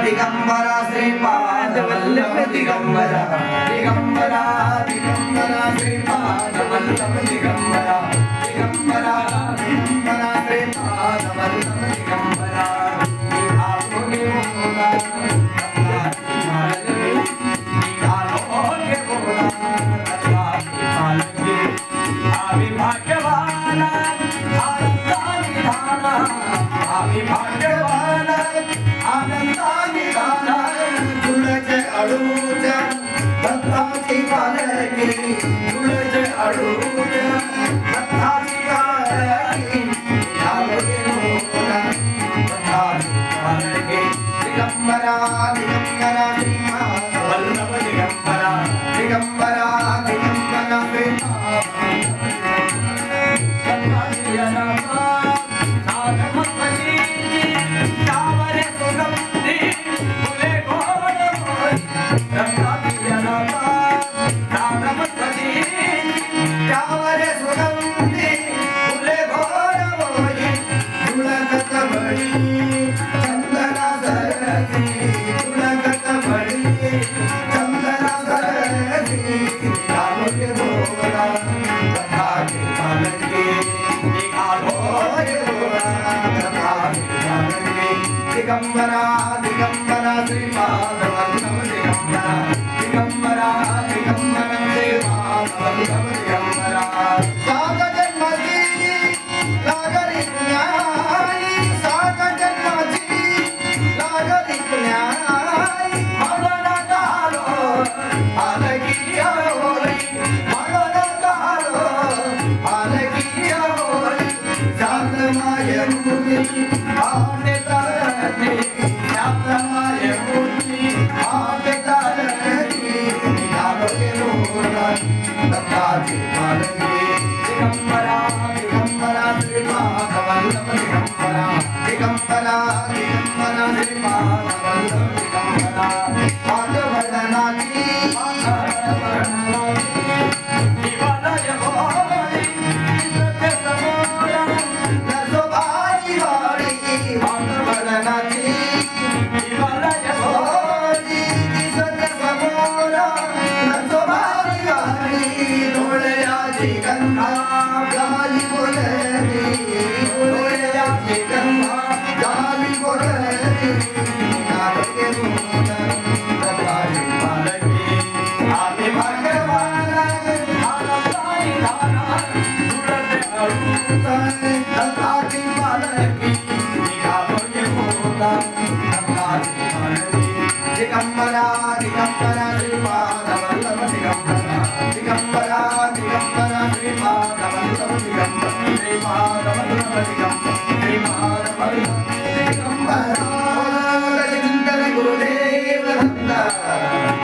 दिगंबरा श्रीपाद वल्लभ दिगंबरा दिगंबरा दिगंबरा श्रीपाद वल्लभ दिगंबरा दिगंबरा दिगंबरा श्रीपाद वल्लभ दिगंबरा आपने बोला दत्ताची पालकी तुळजे अडूच्या दत्ताची पालकी झाले मोरा दत्ताची पालकी दिगंबरा दिगंबरा श्रीपाद वल्लभ दिगंबरा दिगंबरा दिगंबरा श्रीपाद दत्ताची अनाथा साधमत्वची कावरे सुगंधी फुले गोड दत्ताची दिगंबरा दिगंबरा श्रीपाद वल्लभ दिगंबरा दिगंबरा दिगंबरा श्रीपाद वल्लभ दिगंबरा सात जन्माची लागरी न्याय सात जन्माची लागरी न्याय मरणात आलो आलकी होई मरणात आलो आलकी होई जात माय मुनी आने दत्ताची पालकी दिगंबरा दिगंबरा श्रीपाद वल्लभ दिगंबरा दिगंबरा दिगंबरा श्रीपाद वल्लभ दिगंबरा पादवर्णनाची हिमालय भोळी सत्य समोरा नरसोबाची वाडी पादवर्णनाची हिमालय भोळी सत्य समोरा नरसोबाची वाडी डोळ्याची गंगा गाली बोलली डोळ्याची गंगा गाली बोलली नारके बोल दत्ताची पालकी आम्ही भाग्यवान आनंदाची धारा तुळते अडूताय दत्ताची पालकी निघालोय बोला दत्ताची पालकी दिगंबरा दिगंबरा श्रीपाद वल्लभ दिगंबरा दिगंबरा दिगंबरा श्रीपाद वल्लभ दिगंबरा श्रीपाद वल्लभ दिगंबरा श्रीपाद